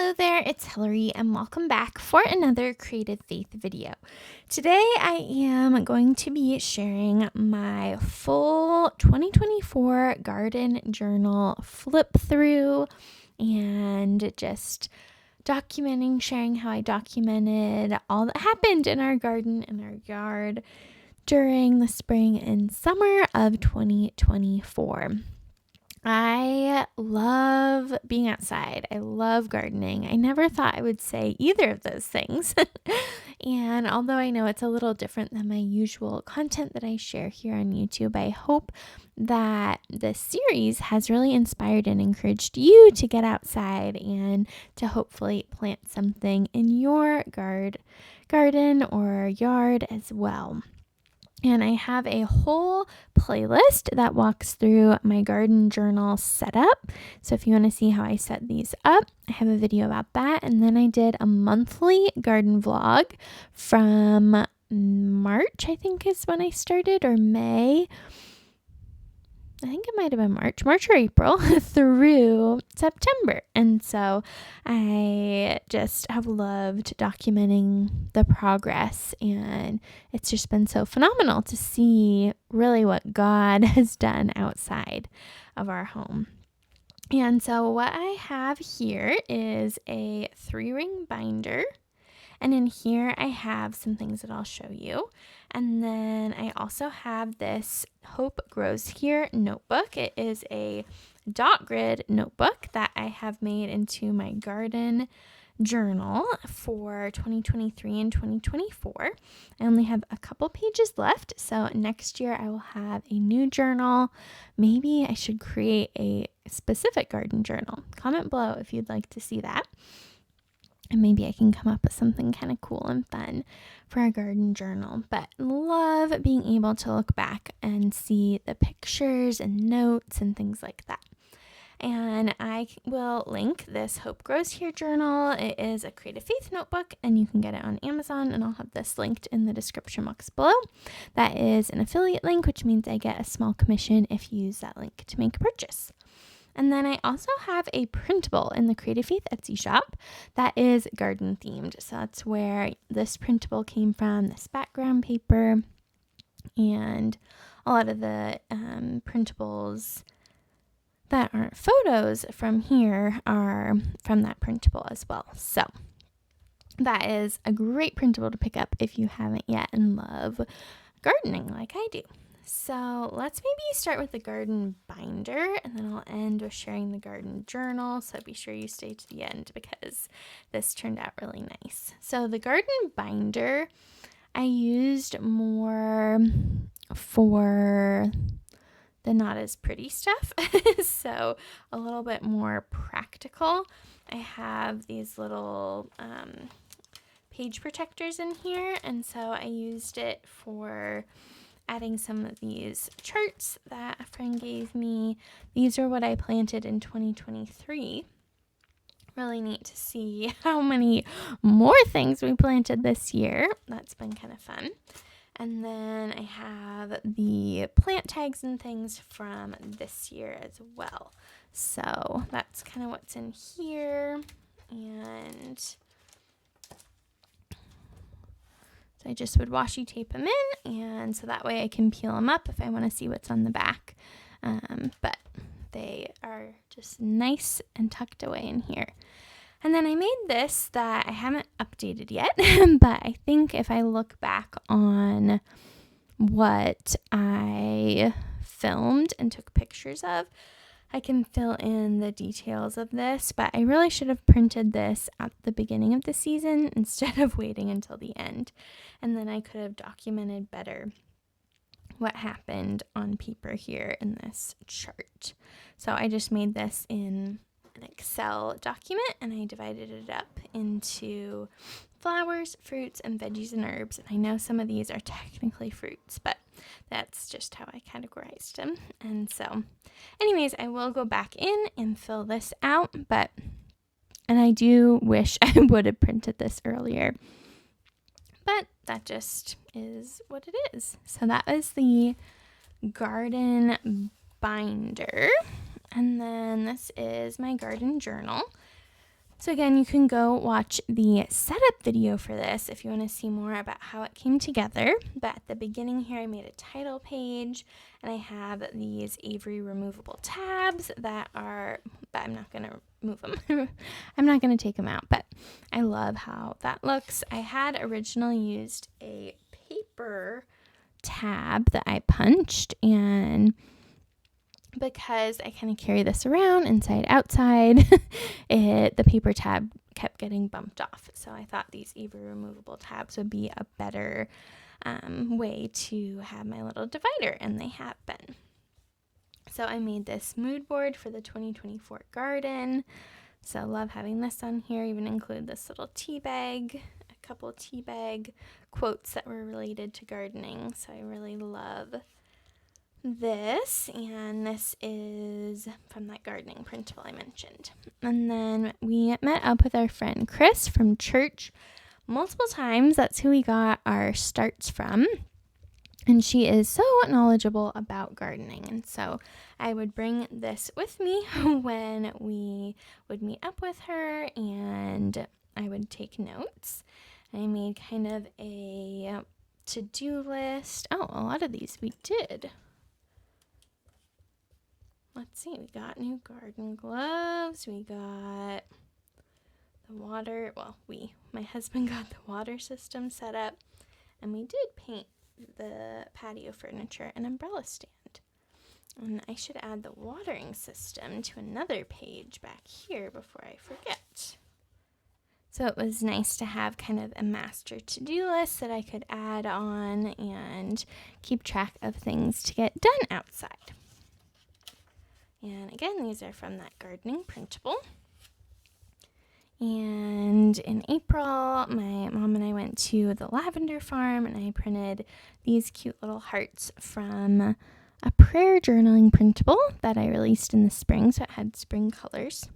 Hello there, it's Hillary and welcome back for another Creative Faith video. Today I am going to be sharing my full 2024 garden journal flip through and just sharing how I documented all that happened in our garden and our yard during the spring and summer of 2024. I love being outside. I love gardening. I never thought I would say either of those things. And although I know it's a little different than my usual content that I share here on YouTube, I hope that this series has really inspired and encouraged you to get outside and to hopefully plant something in your garden or yard as well. And I have a whole playlist that walks through my garden journal setup. So if you want to see how I set these up, I have a video about that. And then I did a monthly garden vlog from March, I think is when I started, or May. I think it might have been March or April through September. And so I just have loved documenting the progress, and it's just been so phenomenal to see really what God has done outside of our home. And so what I have here is a 3-ring binder. And in here, I have some things that I'll show you. And then I also have this Hope Grows Here notebook. It is a dot grid notebook that I have made into my garden journal for 2023 and 2024. I only have a couple pages left. So next year I will have a new journal. Maybe I should create a specific garden journal. Comment below if you'd like to see that. And maybe I can come up with something kind of cool and fun for our garden journal. But love being able to look back and see the pictures and notes and things like that. And I will link this Hope Grows Here journal. It is a Creative Faith notebook, and you can get it on Amazon. And I'll have this linked in the description box below. That is an affiliate link, which means I get a small commission if you use that link to make a purchase. And then I also have a printable in the Creative Faith Etsy shop that is garden themed. So that's where this printable came from, this background paper, and a lot of the printables that aren't photos from here are from that printable as well. So that is a great printable to pick up if you haven't yet and love gardening like I do. So let's maybe start with the garden binder, and then I'll end with sharing the garden journal. So be sure you stay to the end because this turned out really nice. So the garden binder, I used more for the not as pretty stuff. So a little bit more practical. I have these little page protectors in here, and so I used it for adding some of these charts that a friend gave me. These are what I planted in 2023. Really neat to see how many more things we planted this year. That's been kind of fun. And then I have the plant tags and things from this year as well. So that's kind of what's in here. And I just would washi tape them in, and so that way I can peel them up if I want to see what's on the back. But they are just nice and tucked away in here. And then I made this that I haven't updated yet, but I think if I look back on what I filmed and took pictures of, I can fill in the details of this, but I really should have printed this at the beginning of the season instead of waiting until the end. And then I could have documented better what happened on paper here in this chart. So I just made this in an Excel document, and I divided it up into flowers, fruits, and veggies and herbs. And I know some of these are technically fruits, but that's just how I categorized them. And so anyways, I will go back in and fill this out, and I do wish I would have printed this earlier, but that just is what it is. So that is the garden binder. And then this is my garden journal. So again, you can go watch the setup video for this if you want to see more about how it came together. But at the beginning here, I made a title page, and I have these Avery removable tabs but I'm not going to move them. I'm not going to take them out, but I love how that looks. I had originally used a paper tab that I punched, and because I kind of carry this around inside outside, the paper tab kept getting bumped off. So I thought these Avery removable tabs would be a better way to have my little divider, and they have been. So I made this mood board for the 2024 garden. So I love having this on here. Even include this little tea bag, a couple tea bag quotes that were related to gardening. So I really love this, and this is from that gardening printable I mentioned. And then we met up with our friend Chris from church multiple times. That's who we got our starts from, and she is so knowledgeable about gardening. And so I would bring this with me when we would meet up with her, and I would take notes. I made kind of a to-do list. Oh, a lot of these we did. Let's see, we got new garden gloves, we got the water, my husband got the water system set up, and we did paint the patio furniture and umbrella stand. And I should add the watering system to another page back here before I forget. So it was nice to have kind of a master to-do list that I could add on and keep track of things to get done outside. And again, these are from that gardening printable. And in April, my mom and I went to the lavender farm, and I printed these cute little hearts from a prayer journaling printable that I released in the spring, so it had spring colors.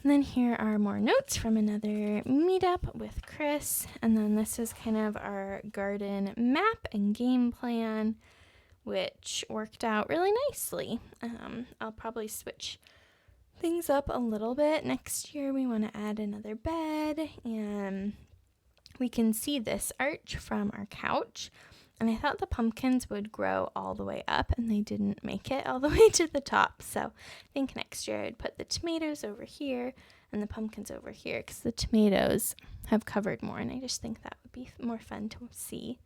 And then here are more notes from another meetup with Chris. And then this is kind of our garden map and game plan, which worked out really nicely. I'll probably switch things up a little bit. Next year we want to add another bed, and we can see this arch from our couch. And I thought the pumpkins would grow all the way up, and they didn't make it all the way to the top. So I think next year I'd put the tomatoes over here and the pumpkins over here, because the tomatoes have covered more, and I just think that would be more fun to see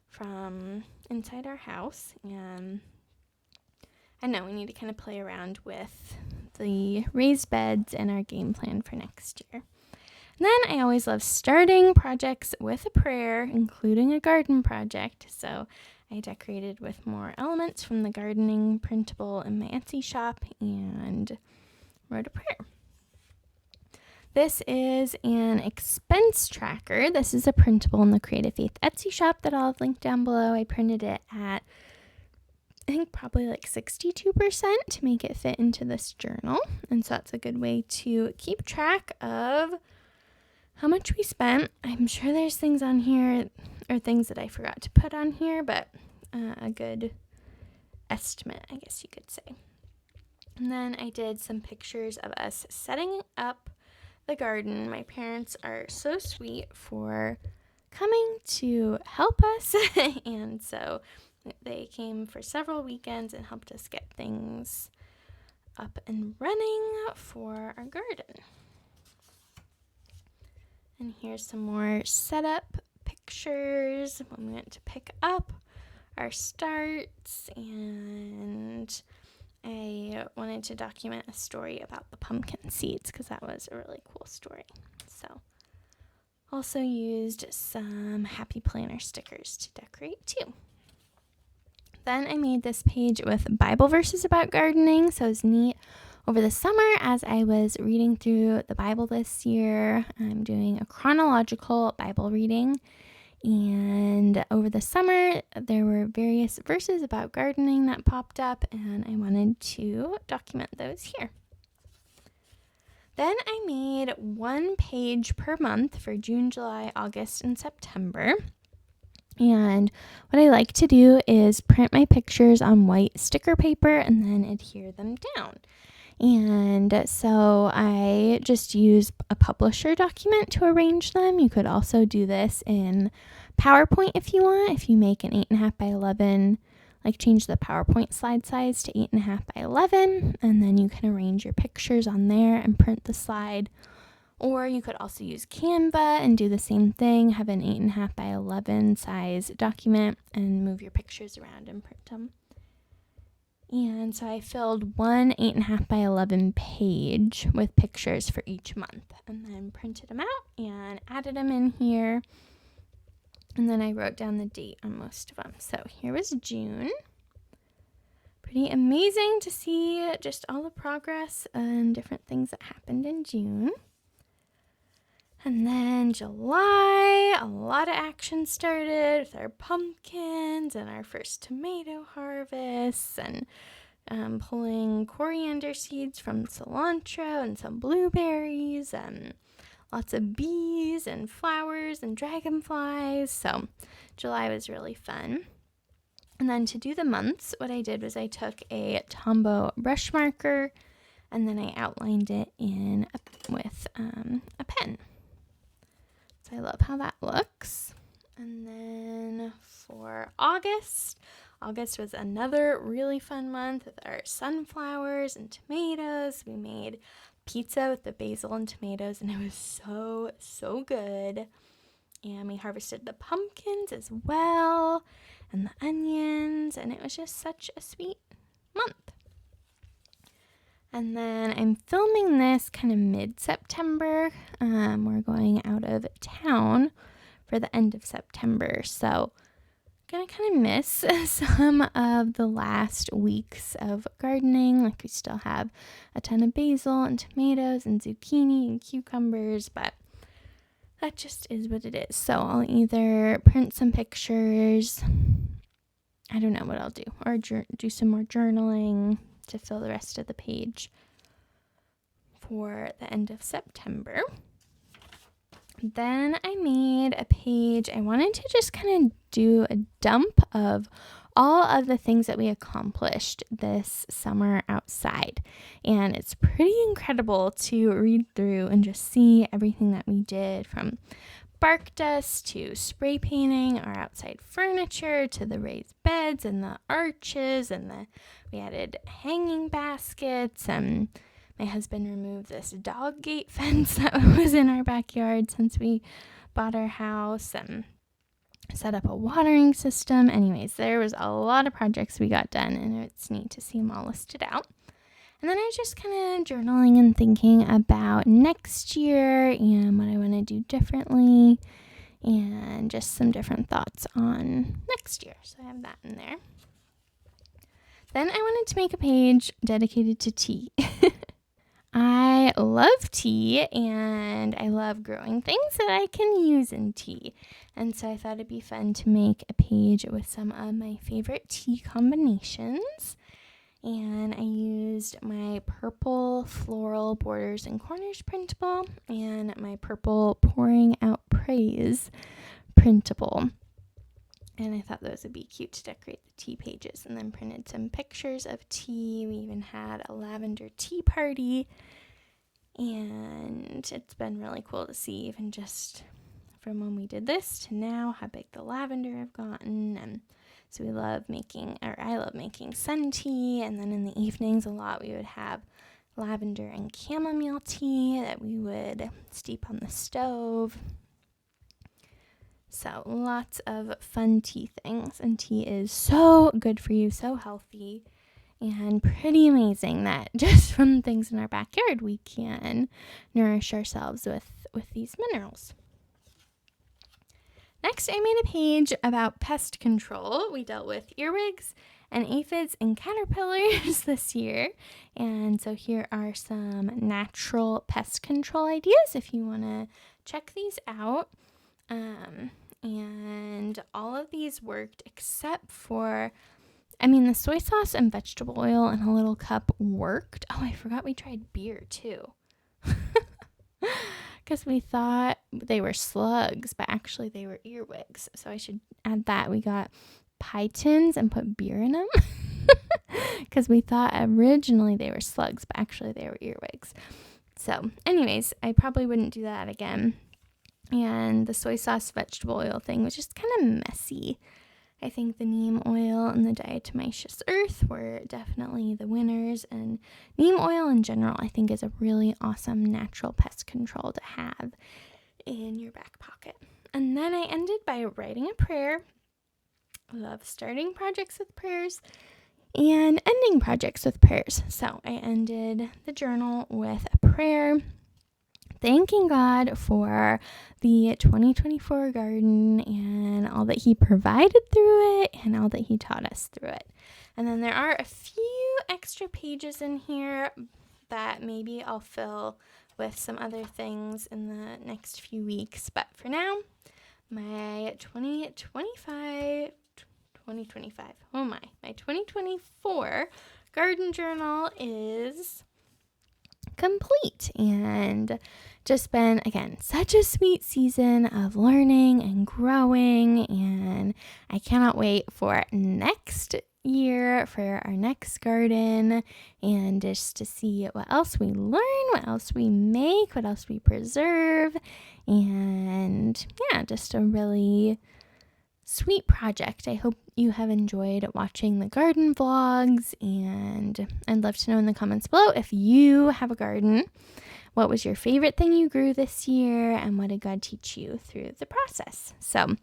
from inside our house. And I know we need to kind of play around with the raised beds and our game plan for next year. And then I always love starting projects with a prayer, including a garden project. So I decorated with more elements from the gardening printable in my Etsy shop and wrote a prayer. This is an expense tracker. This is a printable in the Creative Faith Etsy shop that I'll have linked down below. I printed it at, I think, probably like 62% to make it fit into this journal. And so that's a good way to keep track of how much we spent. I'm sure there's things on here or things that I forgot to put on here, but a good estimate, I guess you could say. And then I did some pictures of us setting up the garden. My parents are so sweet for coming to help us, and so they came for several weekends and helped us get things up and running for our garden. And here's some more setup pictures when we went to pick up our starts, and I wanted to document a story about the pumpkin seeds because that was a really cool story. So also used some happy planner stickers to decorate too. Then I made this page with Bible verses about gardening, so it was neat. Over the summer, as I was reading through the Bible this year, I'm doing a chronological Bible reading. And over the summer, there were various verses about gardening that popped up, and I wanted to document those here. Then I made one page per month for June, July, August, and September. And what I like to do is print my pictures on white sticker paper and then adhere them down. And so I just use a publisher document to arrange them. You could also do this in PowerPoint if you want. If you make an 8.5 by 11, like change the PowerPoint slide size to 8.5 by 11, and then you can arrange your pictures on there and print the slide. Or you could also use Canva and do the same thing, have an 8.5 by 11 size document and move your pictures around and print them. And so I filled one 8.5 by 11 page with pictures for each month, and then printed them out and added them in here. And then I wrote down the date on most of them. So here was June. Pretty amazing to see just all the progress and different things that happened in June. And then July, a lot of action started with our pumpkins and our first tomato harvests and pulling coriander seeds from cilantro and some blueberries and lots of bees and flowers and dragonflies. So July was really fun. And then to do the months, what I did was I took a Tombow brush marker and then I outlined it with a pen. So I love how that looks. And then for August was another really fun month with our sunflowers and tomatoes. We made pizza with the basil and tomatoes, and it was so good. And we harvested the pumpkins as well, and the onions, and it was just such a sweet month. And then I'm filming this kind of mid-September. We're going out of town for the end of September, so I'm gonna kind of miss some of the last weeks of gardening. Like, we still have a ton of basil and tomatoes and zucchini and cucumbers, but that just is what it is. So I'll either print some pictures, I don't know what I'll do, or do some more journaling to fill the rest of the page for the end of September. Then I made a page. I wanted to just kind of do a dump of all of the things that we accomplished this summer outside. And it's pretty incredible to read through and just see everything that we did, from bark dust to spray painting our outside furniture to the raised beds and the arches, and we added hanging baskets, and my husband removed this dog gate fence that was in our backyard since we bought our house, and set up a watering system. Anyways, there was a lot of projects we got done, and it's neat to see them all listed out. And then I was just kind of journaling and thinking about next year and what I want to do differently, and just some different thoughts on next year. So I have that in there. Then I wanted to make a page dedicated to tea. I love tea, and I love growing things that I can use in tea. And so I thought it'd be fun to make a page with some of my favorite tea combinations. And I used my purple floral borders and corners printable and my purple pouring out praise printable. And I thought those would be cute to decorate the tea pages, and then printed some pictures of tea. We even had a lavender tea party, and it's been really cool to see, even just from when we did this to now, how big the lavender I've gotten. And so I love making sun tea, and then in the evenings a lot we would have lavender and chamomile tea that we would steep on the stove. So lots of fun tea things, and tea is so good for you, so healthy, and pretty amazing that just from things in our backyard we can nourish ourselves with these minerals. Next, I made a page about pest control. We dealt with earwigs and aphids and caterpillars this year, and so here are some natural pest control ideas if you want to check these out. And all of these worked except for, the soy sauce and vegetable oil in a little cup worked. Oh, I forgot we tried beer too. Because we thought they were slugs, but actually they were earwigs. So I should add that. We got pie tins and put beer in them. because we thought originally they were slugs, but actually they were earwigs. So anyways, I probably wouldn't do that again. And the soy sauce vegetable oil thing was just kind of messy. I think the neem oil and the diatomaceous earth were definitely the winners, and neem oil in general I think is a really awesome natural pest control to have in your back pocket. And then I ended by writing a prayer. I love starting projects with prayers and ending projects with prayers. So I ended the journal with a prayer, thanking God for the 2024 garden and all that He provided through it and all that He taught us through it. And then there are a few extra pages in here that maybe I'll fill with some other things in the next few weeks. But for now, my 2024 garden journal is complete, and just been, again, such a sweet season of learning and growing, and I cannot wait for next year for our next garden, and just to see what else we learn, what else we make, what else we preserve, and yeah, just a really sweet project. I hope you have enjoyed watching the garden vlogs, and I'd love to know in the comments below if you have a garden. What was your favorite thing you grew this year, and what did God teach you through the process? So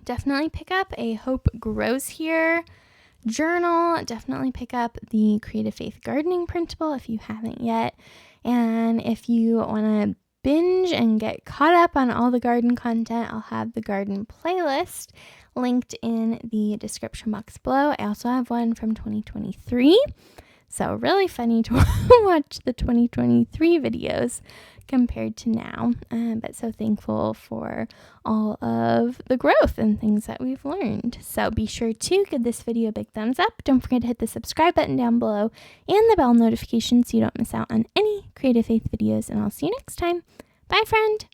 definitely pick up a Hope Grows Here journal. Definitely pick up the Creative Faith Gardening Printable if you haven't yet. And if you want to binge and get caught up on all the garden content, I'll have the garden playlist linked in the description box below. I also have one from 2023. So really funny to watch the 2023 videos compared to now. But so thankful for all of the growth and things that we've learned. So be sure to give this video a big thumbs up. Don't forget to hit the subscribe button down below and the bell notification so you don't miss out on any Creative Faith videos. And I'll see you next time. Bye, friend.